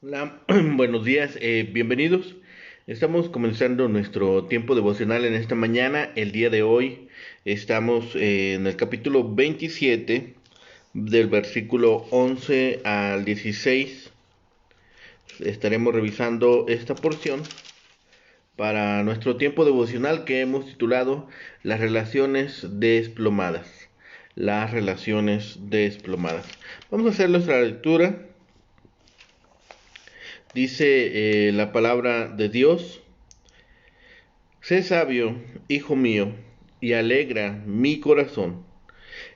Hola, buenos días, bienvenidos. Estamos comenzando nuestro tiempo devocional en esta mañana. El día de hoy estamos en el capítulo 27 del versículo 11 al 16. Estaremos revisando esta porción para nuestro tiempo devocional que hemos titulado Las relaciones desplomadas. Las relaciones desplomadas. Vamos a hacer nuestra lectura. Dice la palabra de Dios: Sé sabio, hijo mío, y alegra mi corazón.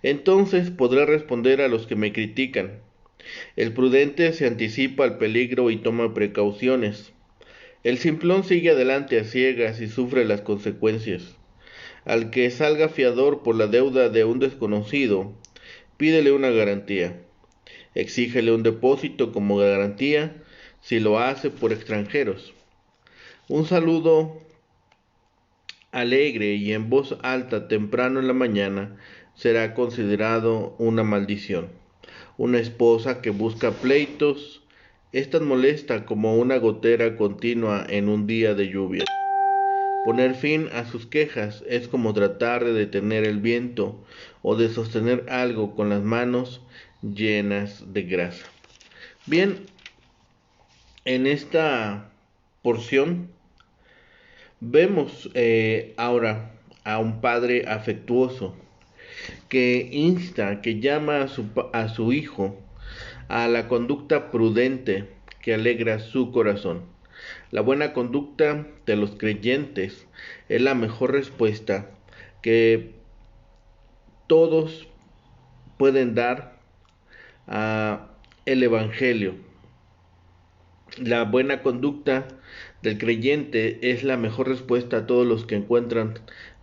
Entonces podré responder a los que me critican. El prudente se anticipa al peligro y toma precauciones. El simplón sigue adelante a ciegas y sufre las consecuencias. Al que salga fiador por la deuda de un desconocido, pídele una garantía. Exígele un depósito como garantía si lo hace por extranjeros. Un saludo alegre y en voz alta temprano en la mañana será considerado una maldición. Una esposa que busca pleitos es tan molesta como una gotera continua en un día de lluvia. Poner fin a sus quejas es como tratar de detener el viento o de sostener algo con las manos llenas de grasa. Bien, en esta porción vemos ahora a un padre afectuoso que insta, que llama a su hijo a la conducta prudente que alegra su corazón. La buena conducta de los creyentes es la mejor respuesta que todos pueden dar a el Evangelio. La buena conducta del creyente es la mejor respuesta a todos los que encuentran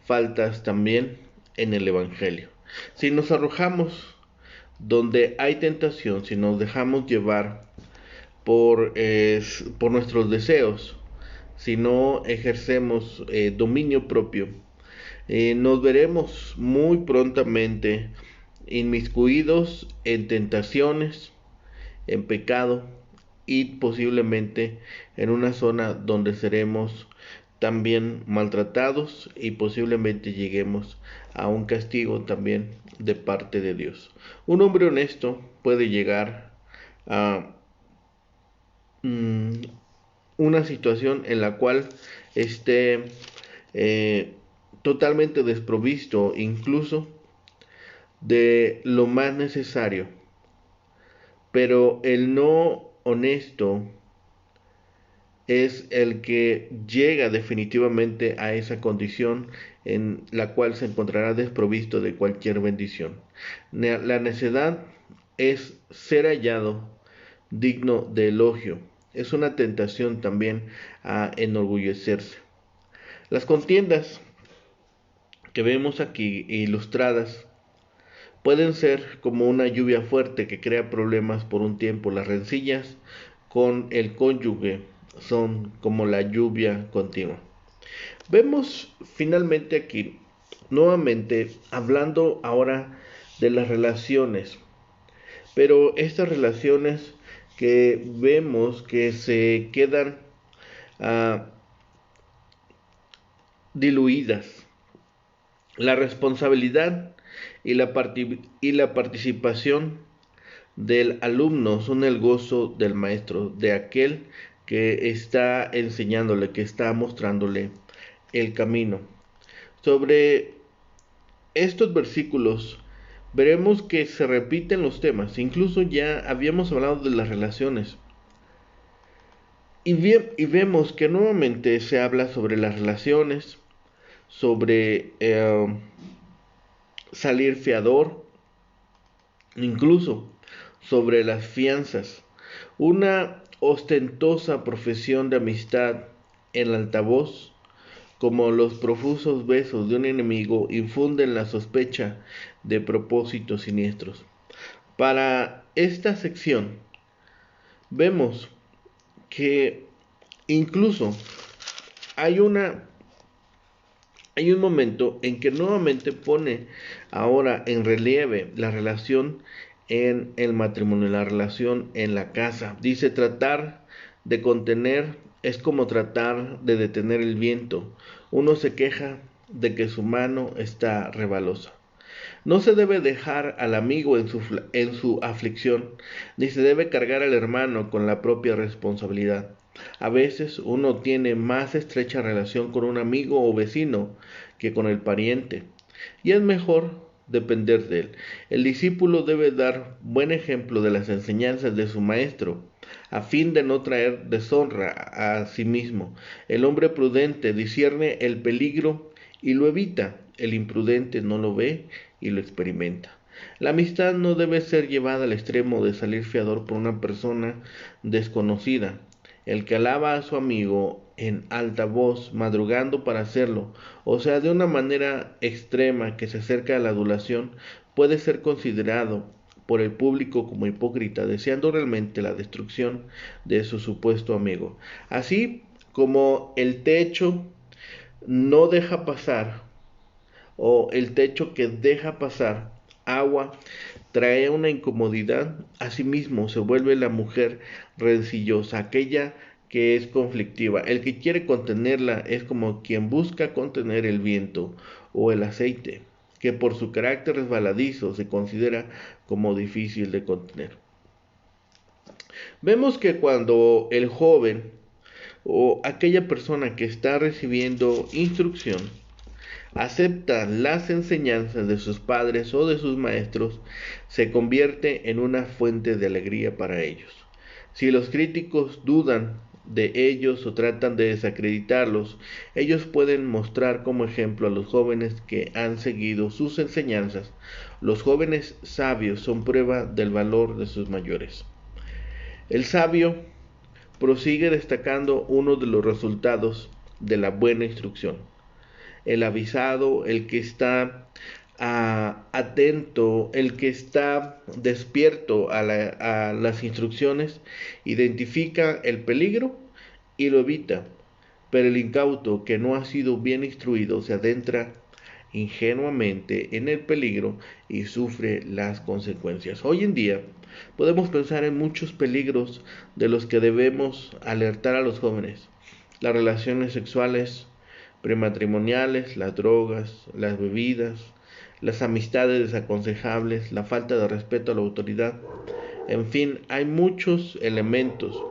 faltas también en el Evangelio. Si nos arrojamos donde hay tentación, si nos dejamos llevar por nuestros deseos, si no ejercemos dominio propio, nos veremos muy prontamente inmiscuidos en tentaciones, en pecado y posiblemente en una zona donde seremos también maltratados y posiblemente lleguemos a un castigo también de parte de Dios. Un hombre honesto puede llegar a mm, una situación en la cual esté eh, totalmente desprovisto incluso de lo más necesario, pero el no honesto es el que llega definitivamente a esa condición en la cual se encontrará desprovisto de cualquier bendición. La necedad es ser hallado digno de elogio. Es una tentación también a enorgullecerse. Las contiendas que vemos aquí ilustradas pueden ser como una lluvia fuerte que crea problemas por un tiempo. Las rencillas con el cónyuge son como la lluvia continua. Vemos finalmente aquí, nuevamente, hablando ahora de las relaciones, pero estas relaciones que vemos que se quedan uh, diluidas. La responsabilidad y la participación del alumno son el gozo del maestro, de aquel que está enseñándole, que está mostrándole el camino. Sobre estos versículos veremos que se repiten los temas, incluso ya habíamos hablado de las relaciones. Y vemos que nuevamente se habla sobre las relaciones, sobre salir fiador, incluso sobre las fianzas. Una ostentosa profesión de amistad en el altavoz, como los profusos besos de un enemigo, infunden la sospecha de propósitos siniestros. Para esta sección vemos que incluso hay una hay un momento en que nuevamente pone ahora en relieve la relación en el matrimonio, en la relación, en la casa. Dice, tratar de contener es como tratar de detener el viento. Uno se queja de que su mano está rebalosa. No se debe dejar al amigo en su aflicción, ni se debe cargar al hermano con la propia responsabilidad. A veces uno tiene más estrecha relación con un amigo o vecino que con el pariente, y es mejor depender de él. El discípulo debe dar buen ejemplo de las enseñanzas de su maestro, a fin de no traer deshonra a sí mismo. El hombre prudente discierne el peligro y lo evita. El imprudente no lo ve y lo experimenta. La amistad no debe ser llevada al extremo de salir fiador por una persona desconocida. El que alaba a su amigo en alta voz, madrugando para hacerlo, o sea, de una manera extrema que se acerca a la adulación, puede ser considerado por el público como hipócrita, deseando realmente la destrucción de su supuesto amigo. Así como el techo no deja pasar, o el techo que deja pasar agua trae una incomodidad, asimismo se vuelve la mujer rencillosa, aquella que es conflictiva. El que quiere contenerla es como quien busca contener el viento o el aceite, que por su carácter resbaladizo se considera como difícil de contener. Vemos que cuando el joven o aquella persona que está recibiendo instrucción acepta las enseñanzas de sus padres o de sus maestros, se convierte en una fuente de alegría para ellos. Si los críticos dudan de ellos o tratan de desacreditarlos, ellos pueden mostrar como ejemplo a los jóvenes que han seguido sus enseñanzas. Los jóvenes sabios son prueba del valor de sus mayores. El sabio prosigue destacando uno de los resultados de la buena instrucción. El avisado, el que está atento, el que está despierto a las instrucciones, identifica el peligro y lo evita, pero el incauto que no ha sido bien instruido se adentra ingenuamente en el peligro y sufre las consecuencias. Hoy en día podemos pensar en muchos peligros de los que debemos alertar a los jóvenes: las relaciones sexuales prematrimoniales, las drogas, las bebidas, las amistades desaconsejables, la falta de respeto a la autoridad. En fin, hay muchos elementos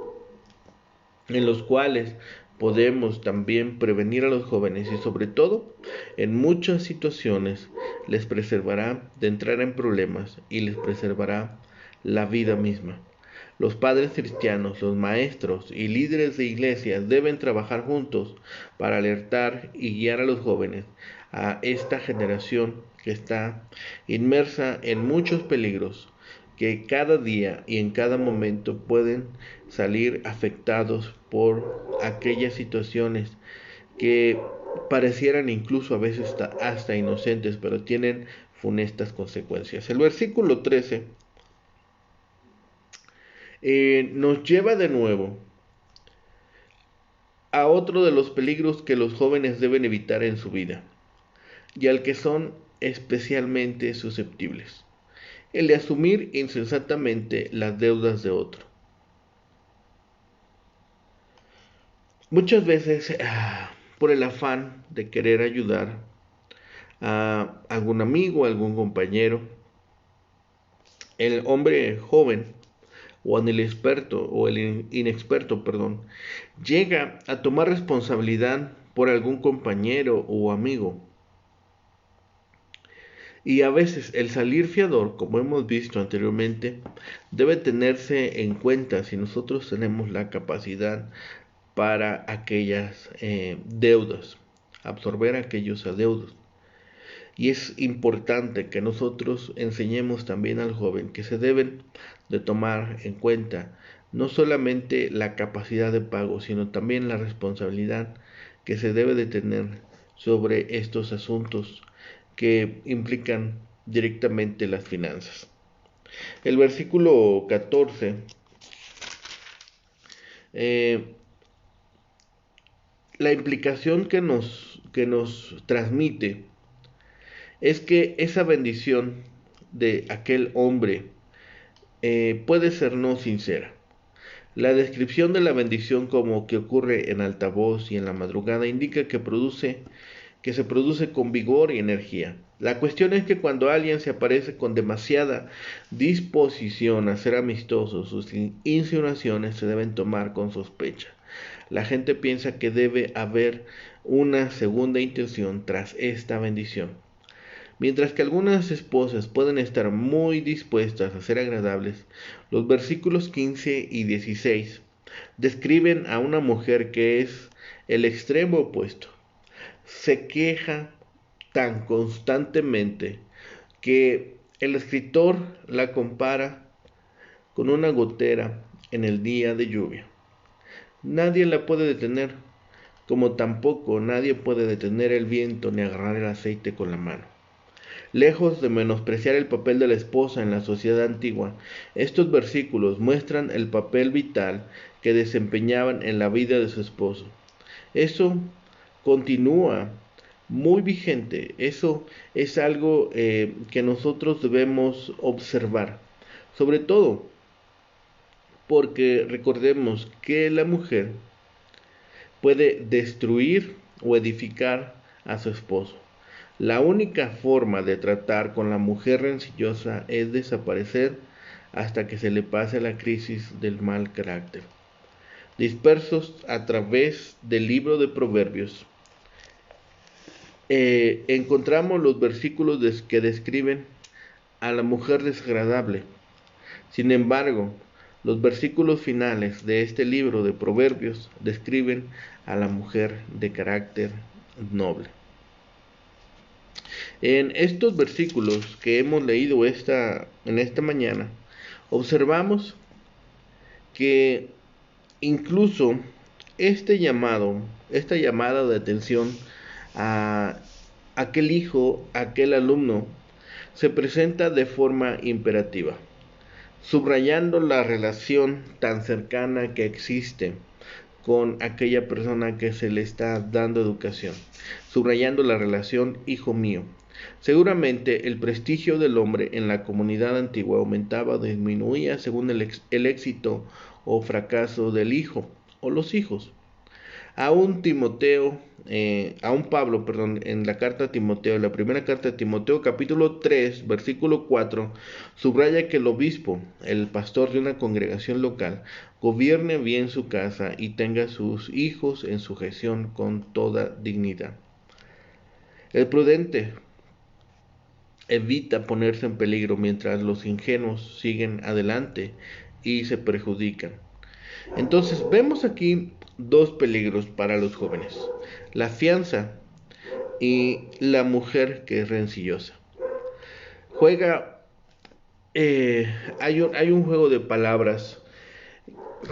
en los cuales podemos también prevenir a los jóvenes, y sobre todo en muchas situaciones les preservará de entrar en problemas y les preservará la vida misma. Los padres cristianos, los maestros y líderes de iglesias deben trabajar juntos para alertar y guiar a los jóvenes, a esta generación que está inmersa en muchos peligros, que cada día y en cada momento pueden salir afectados por aquellas situaciones que parecieran incluso a veces hasta inocentes, pero tienen funestas consecuencias. El versículo 13 nos lleva de nuevo a otro de los peligros que los jóvenes deben evitar en su vida, y al que son especialmente susceptibles: el de asumir insensatamente las deudas de otro. Muchas veces, por el afán de querer ayudar a algún amigo, a algún compañero, el hombre joven o el experto o el inexperto, perdón, llega a tomar responsabilidad por algún compañero o amigo. Y a veces el salir fiador, como hemos visto anteriormente, debe tenerse en cuenta si nosotros tenemos la capacidad para aquellas deudas, absorber aquellos adeudos. Y es importante que nosotros enseñemos también al joven que se deben de tomar en cuenta no solamente la capacidad de pago, sino también la responsabilidad que se debe de tener sobre estos asuntos que implican directamente las finanzas. El versículo 14 la implicación que nos transmite es que esa bendición de aquel hombre puede ser no sincera. La descripción de la bendición como que ocurre en altavoz y en la madrugada indica que se produce con vigor y energía. La cuestión es que cuando alguien se aparece con demasiada disposición a ser amistoso, sus insinuaciones se deben tomar con sospecha. La gente piensa que debe haber una segunda intención tras esta bendición. Mientras que algunas esposas pueden estar muy dispuestas a ser agradables, los versículos 15 y 16 describen a una mujer que es el extremo opuesto. Se queja tan constantemente que el escritor la compara con una gotera en el día de lluvia. Nadie la puede detener, como tampoco nadie puede detener el viento ni agarrar el aceite con la mano. Lejos de menospreciar el papel de la esposa en la sociedad antigua, estos versículos muestran el papel vital que desempeñaban en la vida de su esposo. Eso continúa muy vigente, eso es algo que nosotros debemos observar, sobre todo porque recordemos que la mujer puede destruir o edificar a su esposo. La única forma de tratar con la mujer rencillosa es desaparecer hasta que se le pase la crisis del mal carácter. Dispersos a través del libro de Proverbios, encontramos los versículos que describen a la mujer desagradable. Sin embargo, los versículos finales de este libro de Proverbios describen a la mujer de carácter noble. En estos versículos que hemos leído en esta mañana, observamos que incluso esta llamada de atención a aquel hijo, a aquel alumno, se presenta de forma imperativa, subrayando la relación tan cercana que existe con aquella persona que se le está dando educación, subrayando la relación hijo mío. Seguramente el prestigio del hombre en la comunidad antigua aumentaba o disminuía según el éxito o fracaso del hijo o los hijos. Aún Pablo, perdón, en la carta a Timoteo, en la primera carta de Timoteo, capítulo 3, versículo 4, subraya que el obispo, el pastor de una congregación local, gobierne bien su casa y tenga sus hijos en sujeción con toda dignidad. El prudente evita ponerse en peligro mientras los ingenuos siguen adelante y se perjudican. Entonces vemos aquí dos peligros para los jóvenes: la fianza y la mujer que es rencillosa. Juega, hay un juego de palabras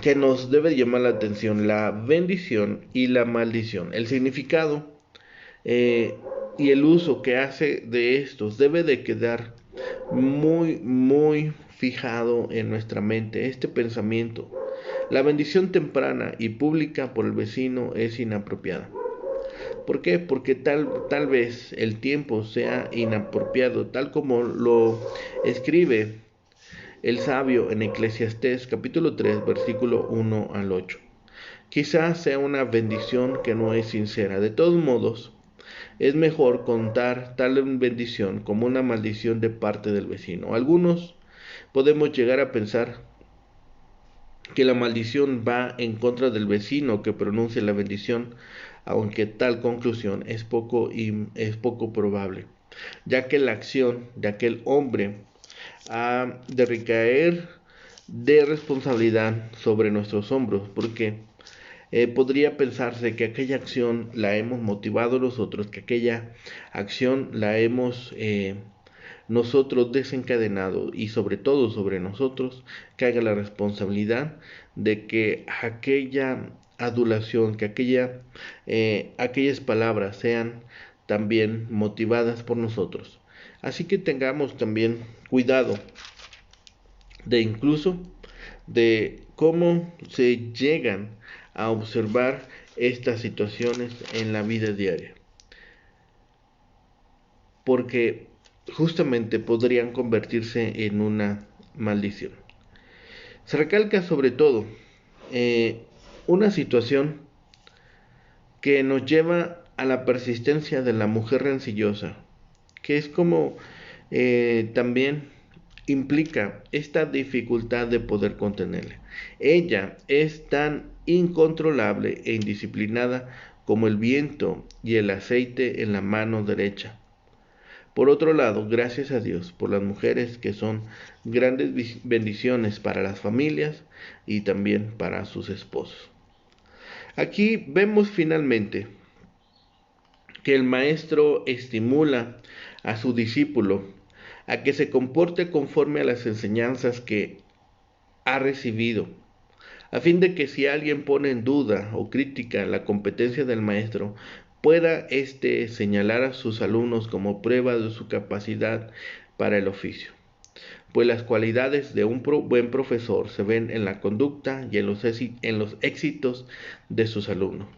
que nos debe llamar la atención: la bendición y la maldición. El significado y el uso que hace de estos debe de quedar muy fijado en nuestra mente este pensamiento. La bendición temprana y pública por el vecino es inapropiada. ¿Por qué? Porque tal vez el tiempo sea inapropiado, tal como lo escribe el sabio en Eclesiastés capítulo 3 versículo 1 al 8. Quizás sea una bendición que no es sincera. De todos modos, es mejor contar tal bendición como una maldición de parte del vecino. Algunos podemos llegar a pensar que la maldición va en contra del vecino que pronuncia la bendición, aunque tal conclusión es poco probable, ya que la acción de aquel hombre ha de recaer de responsabilidad sobre nuestros hombros, porque podría pensarse que aquella acción la hemos motivado nosotros, que aquella acción la hemos nosotros desencadenado, y sobre todo sobre nosotros caiga la responsabilidad de que aquella adulación, que aquellas palabras sean también motivadas por nosotros. Así que tengamos también cuidado de incluso de cómo se llegan a observar estas situaciones en la vida diaria, porque justamente podrían convertirse en una maldición. Se recalca sobre todo una situación que nos lleva a la persistencia de la mujer rencillosa, que es como también implica esta dificultad de poder contenerla. Ella es tan incontrolable e indisciplinada como el viento y el aceite en la mano derecha. Por otro lado, gracias a Dios por las mujeres que son grandes bendiciones para las familias y también para sus esposos. Aquí vemos finalmente que el maestro estimula a su discípulo a que se comporte conforme a las enseñanzas que ha recibido, a fin de que si alguien pone en duda o critica la competencia del maestro, pueda éste señalar a sus alumnos como prueba de su capacidad para el oficio. Pues las cualidades de un buen profesor se ven en la conducta y en los éxitos de sus alumnos.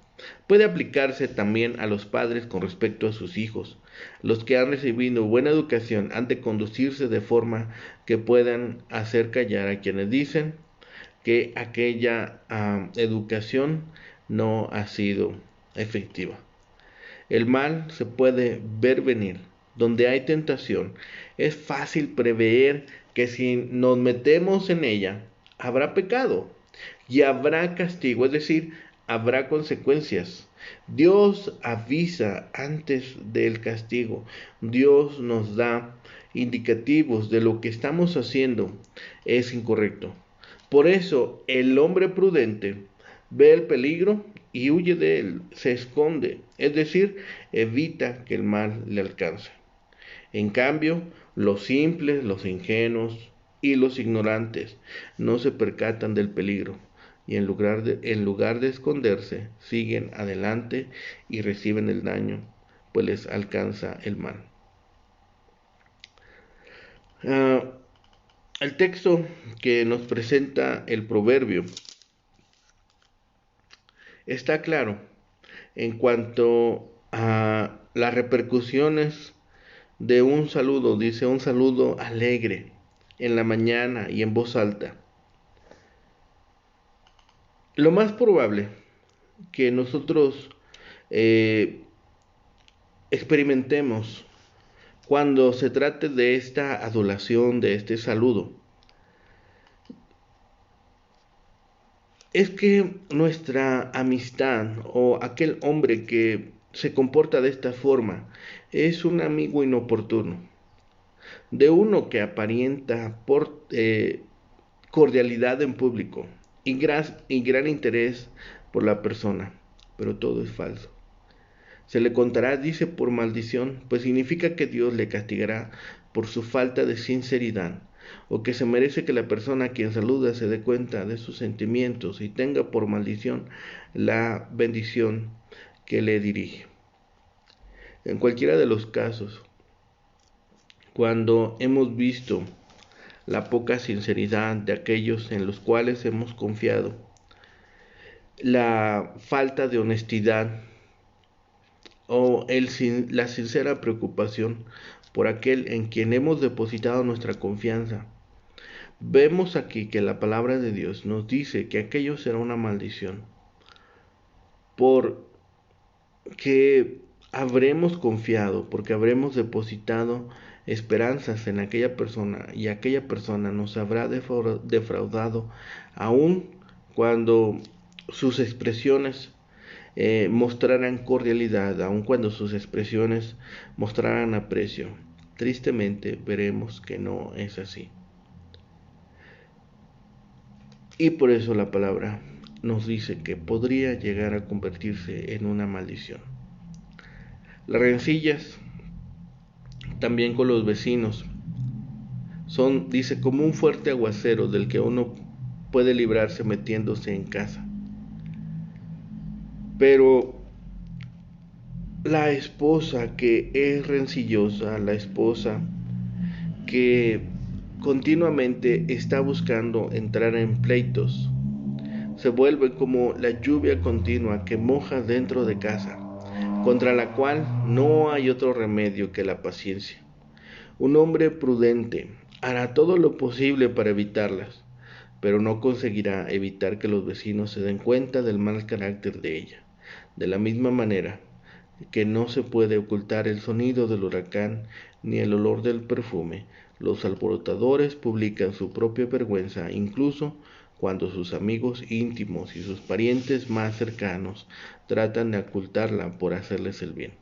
Puede aplicarse también a los padres con respecto a sus hijos. Los que han recibido buena educación han de conducirse de forma que puedan hacer callar a quienes dicen que aquella educación no ha sido efectiva. El mal se puede ver venir. Donde hay tentación, es fácil prever que si nos metemos en ella, habrá pecado y habrá castigo, es decir, habrá consecuencias. Dios avisa antes del castigo. Dios nos da indicativos de lo que estamos haciendo es incorrecto. Por eso el hombre prudente ve el peligro y huye de él, se esconde, es decir, evita que el mal le alcance. En cambio, los simples, los ingenuos y los ignorantes no se percatan del peligro y en lugar de esconderse, siguen adelante y reciben el daño, pues les alcanza el mal. El texto que nos presenta el proverbio está claro en cuanto a las repercusiones de un saludo. Dice un saludo alegre en la mañana y en voz alta. Lo más probable que nosotros experimentemos cuando se trate de esta adulación, de este saludo, es que nuestra amistad o aquel hombre que se comporta de esta forma es un amigo inoportuno, de uno que aparenta cordialidad en público y gran interés por la persona, pero todo es falso. Se le contará, dice, por maldición, pues significa que Dios le castigará por su falta de sinceridad, o que se merece que la persona a quien saluda se dé cuenta de sus sentimientos y tenga por maldición la bendición que le dirige. En cualquiera de los casos, cuando hemos visto la poca sinceridad de aquellos en los cuales hemos confiado, la falta de honestidad o la sincera preocupación por aquel en quien hemos depositado nuestra confianza, vemos aquí que la palabra de Dios nos dice que aquello será una maldición, porque habremos confiado, porque habremos depositado esperanzas en aquella persona y aquella persona nos habrá defraudado, aun cuando sus expresiones mostrarán cordialidad, aun cuando sus expresiones mostrarán aprecio. Tristemente veremos que no es así. Y por eso la palabra nos dice que podría llegar a convertirse en una maldición. Las rencillas, también con los vecinos, son, dice, como un fuerte aguacero del que uno puede librarse metiéndose en casa. Pero la esposa que es rencillosa, la esposa que continuamente está buscando entrar en pleitos, se vuelve como la lluvia continua que moja dentro de casa, contra la cual no hay otro remedio que la paciencia. Un hombre prudente hará todo lo posible para evitarlas, pero no conseguirá evitar que los vecinos se den cuenta del mal carácter de ella. De la misma manera que no se puede ocultar el sonido del huracán ni el olor del perfume, los alborotadores publican su propia vergüenza incluso cuando sus amigos íntimos y sus parientes más cercanos tratan de ocultarla por hacerles el bien.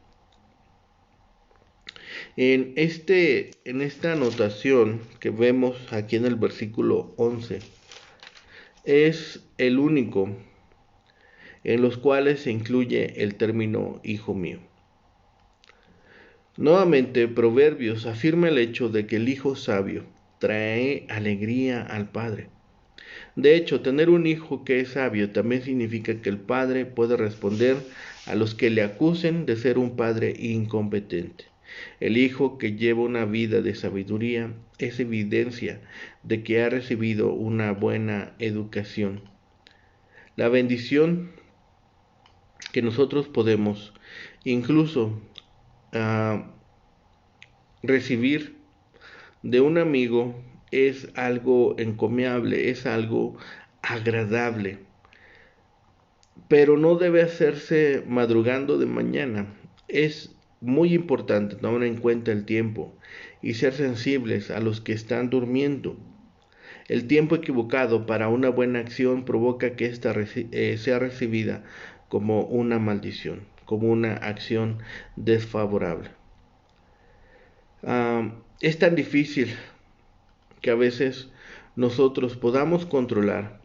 En esta anotación que vemos aquí en el versículo 11, es el único en los cuales se incluye el término hijo mío. Nuevamente, Proverbios afirma el hecho de que el hijo sabio trae alegría al padre. De hecho, tener un hijo que es sabio también significa que el padre puede responder a los que le acusen de ser un padre incompetente. El hijo que lleva una vida de sabiduría es evidencia de que ha recibido una buena educación. La bendición que nosotros podemos incluso recibir de un amigo es algo encomiable, es algo agradable, pero no debe hacerse madrugando de mañana. Es muy importante tomar en cuenta el tiempo y ser sensibles a los que están durmiendo. El tiempo equivocado para una buena acción provoca que ésta sea recibida como una maldición, como una acción desfavorable. Es tan difícil que a veces nosotros podamos controlar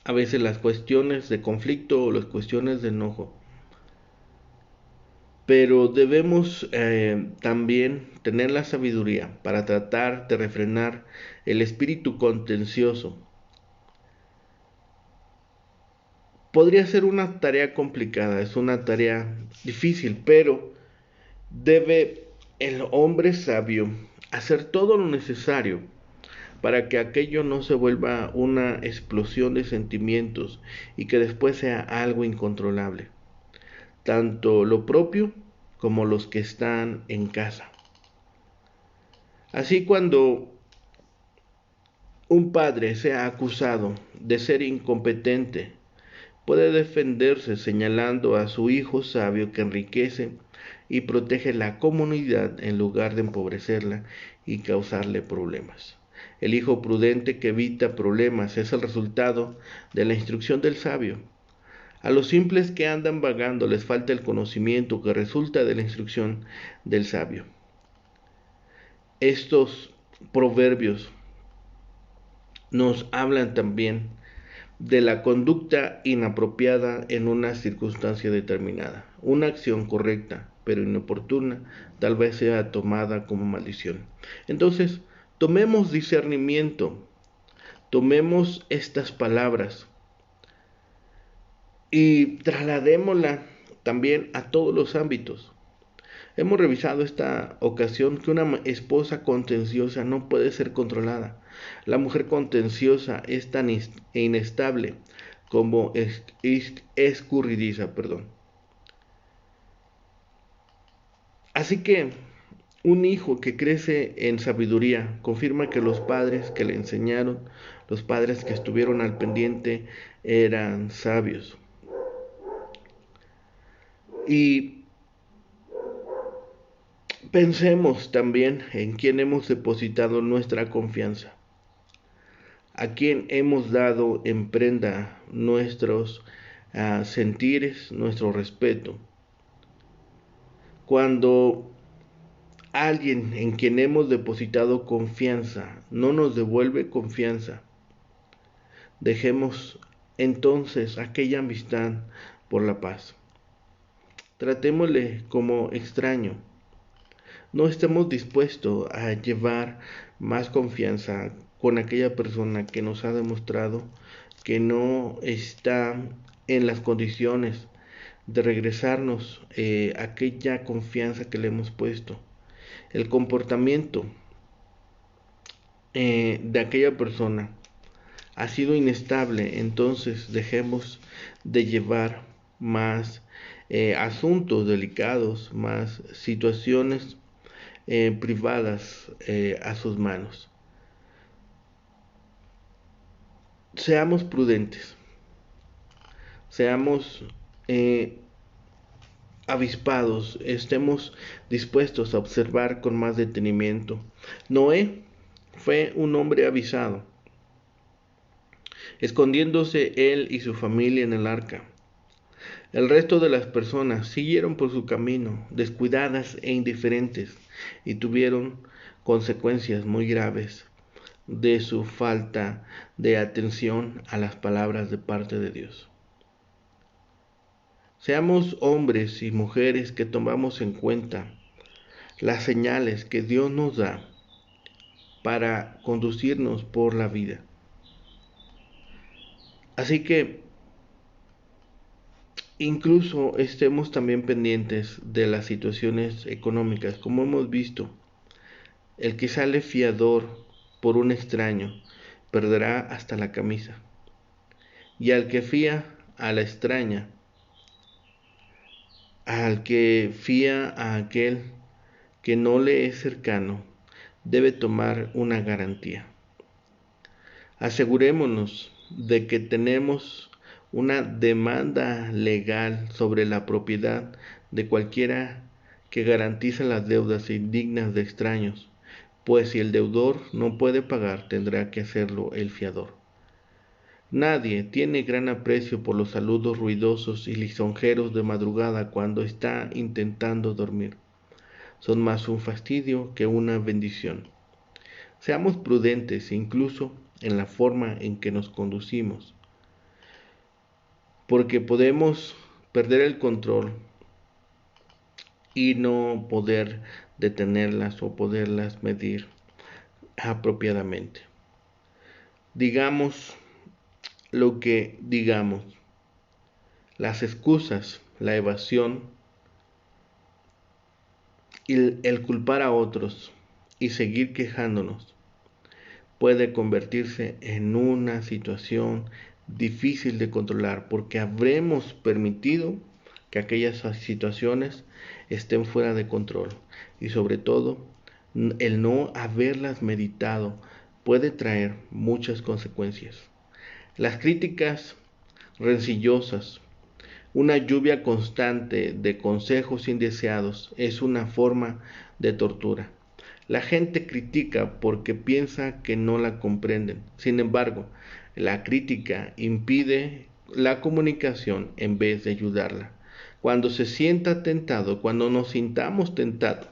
a veces las cuestiones de conflicto o las cuestiones de enojo, pero debemos también tener la sabiduría para tratar de refrenar el espíritu contencioso. Podría ser una tarea complicada, es una tarea difícil, pero debe el hombre sabio hacer todo lo necesario para que aquello no se vuelva una explosión de sentimientos y que después sea algo incontrolable, tanto lo propio como los que están en casa. Así, cuando un padre sea acusado de ser incompetente, puede defenderse señalando a su hijo sabio que enriquece y protege la comunidad en lugar de empobrecerla y causarle problemas. El hijo prudente que evita problemas es el resultado de la instrucción del sabio. A los simples que andan vagando les falta el conocimiento que resulta de la instrucción del sabio. Estos proverbios nos hablan también de la conducta inapropiada en una circunstancia determinada. Una acción correcta pero inoportuna tal vez sea tomada como maldición. Entonces, tomemos discernimiento, tomemos estas palabras y trasladémosla también a todos los ámbitos. Hemos revisado esta ocasión que una esposa contenciosa no puede ser controlada. La mujer contenciosa es tan inestable como escurridiza, Así que un hijo que crece en sabiduría confirma que los padres que le enseñaron, los padres que estuvieron al pendiente, eran sabios. Y pensemos también en quién hemos depositado nuestra confianza, a quién hemos dado en prenda nuestros sentires, nuestro respeto. Cuando alguien en quien hemos depositado confianza no nos devuelve confianza, dejemos entonces aquella amistad por la paz. Tratémosle como extraño. No estemos dispuestos a llevar más confianza con aquella persona que nos ha demostrado que no está en las condiciones de regresarnos aquella confianza que le hemos puesto. El comportamiento de aquella persona ha sido inestable, entonces dejemos de llevar más asuntos delicados, más situaciones privadas a sus manos. seamos prudentes, seamos avispados, estemos dispuestos a observar con más detenimiento. Noé fue un hombre avisado, escondiéndose él y su familia en el arca. El resto de las personas siguieron por su camino, descuidadas e indiferentes, y tuvieron consecuencias muy graves de su falta de atención a las palabras de parte de Dios. Seamos hombres y mujeres que tomamos en cuenta las señales que Dios nos da para conducirnos por la vida. Así que incluso estemos también pendientes de las situaciones económicas. Como hemos visto, el que sale fiador por un extraño perderá hasta la camisa, y al que fía a la extraña, al que fía a aquel que no le es cercano, debe tomar una garantía. Asegurémonos de que tenemos una demanda legal sobre la propiedad de cualquiera que garantice las deudas indignas de extraños, pues si el deudor no puede pagar, tendrá que hacerlo el fiador. Nadie tiene gran aprecio por los saludos ruidosos y lisonjeros de madrugada cuando está intentando dormir. Son más un fastidio que una bendición. Seamos prudentes incluso en la forma en que nos conducimos, porque podemos perder el control y no poder detenerlas o poderlas medir apropiadamente. Digamos lo que digamos, las excusas, la evasión y el culpar a otros y seguir quejándonos puede convertirse en una situación difícil de controlar, porque habremos permitido que aquellas situaciones estén fuera de control, y sobre todo el no haberlas meditado puede traer muchas consecuencias. Las críticas rencillosas, una lluvia constante de consejos indeseados es una forma de tortura. La gente critica porque piensa que no la comprenden. Sin embargo, la crítica impide la comunicación en vez de ayudarla. Cuando se sienta tentado, cuando nos sintamos tentados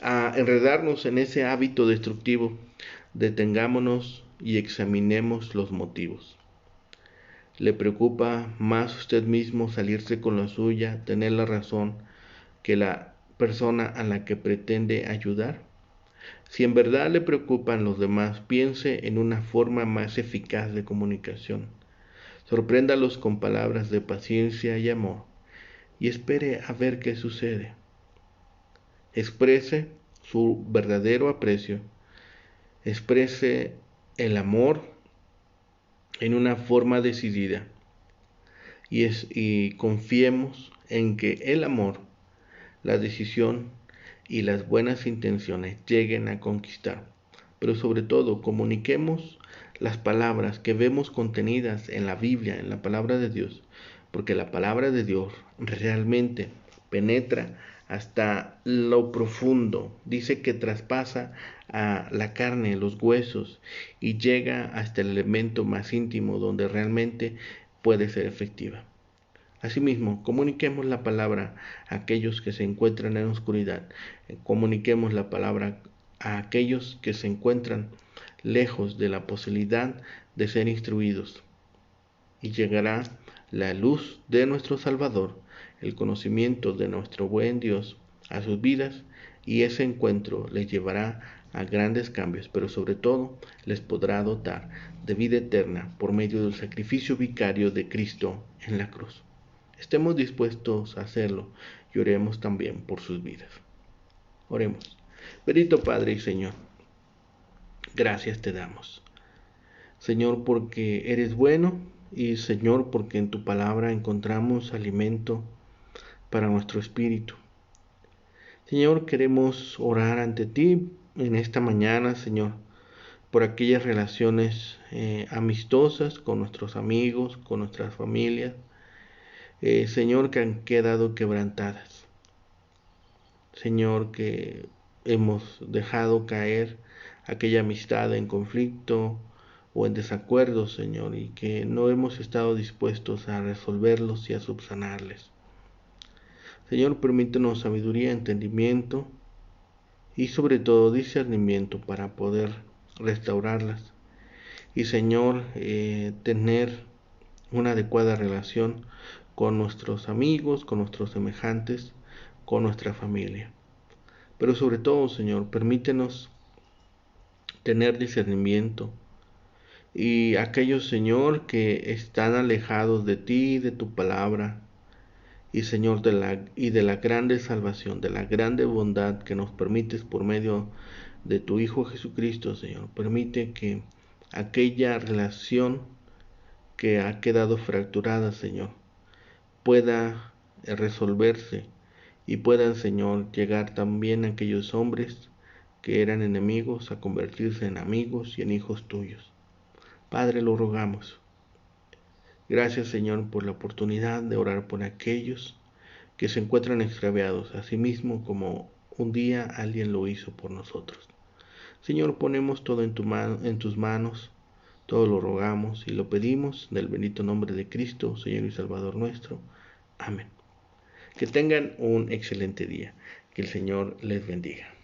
a enredarnos en ese hábito destructivo, detengámonos y examinemos los motivos. ¿Le preocupa más usted mismo salirse con la suya, tener la razón, que la persona a la que pretende ayudar? Si en verdad le preocupan los demás, piense en una forma más eficaz de comunicación. Sorpréndalos con palabras de paciencia y amor y espere a ver qué sucede. Exprese su verdadero aprecio, exprese el amor en una forma decidida y confiemos en que el amor, la decisión y las buenas intenciones lleguen a conquistar. Pero sobre todo, comuniquemos las palabras que vemos contenidas en la Biblia, en la palabra de Dios, porque la palabra de Dios realmente penetra hasta lo profundo. Dice que traspasa a la carne, los huesos, y llega hasta el elemento más íntimo donde realmente puede ser efectiva. Asimismo, comuniquemos la palabra a aquellos que se encuentran en oscuridad. Comuniquemos la palabra a aquellos que se encuentran lejos de la posibilidad de ser instruidos. Y llegará la luz de nuestro Salvador, el conocimiento de nuestro buen Dios a sus vidas, y ese encuentro les llevará a grandes cambios, pero sobre todo les podrá dotar de vida eterna por medio del sacrificio vicario de Cristo en la cruz. Estemos dispuestos a hacerlo y oremos también por sus vidas. Oremos. Bendito Padre y Señor, gracias te damos. Señor, porque eres bueno, y Señor, porque en tu palabra encontramos alimento para nuestro espíritu. Señor, queremos orar ante ti en esta mañana, Señor, por aquellas relaciones amistosas con nuestros amigos, con nuestras familias, Señor, que han quedado quebrantadas. Señor, que hemos dejado caer aquella amistad en conflicto o en desacuerdo, Señor, y que no hemos estado dispuestos a resolverlos y a subsanarles. Señor, permítenos sabiduría, entendimiento y sobre todo discernimiento para poder restaurarlas. Y Señor, tener una adecuada relación con nuestros amigos, con nuestros semejantes, con nuestra familia. Pero sobre todo, Señor, permítenos tener discernimiento. Y aquellos, Señor, que están alejados de ti, de tu palabra, y Señor, de la grande salvación, de la grande bondad que nos permites por medio de tu Hijo Jesucristo, Señor. Permite que aquella relación que ha quedado fracturada, Señor, pueda resolverse y puedan, Señor, llegar también aquellos hombres que eran enemigos a convertirse en amigos y en hijos tuyos. Padre, lo rogamos. Gracias, Señor, por la oportunidad de orar por aquellos que se encuentran extraviados, asimismo como un día alguien lo hizo por nosotros. Señor, ponemos todo en tus manos, todo lo rogamos y lo pedimos en el bendito nombre de Cristo, Señor y Salvador nuestro. Amén. Que tengan un excelente día. Que el Señor les bendiga.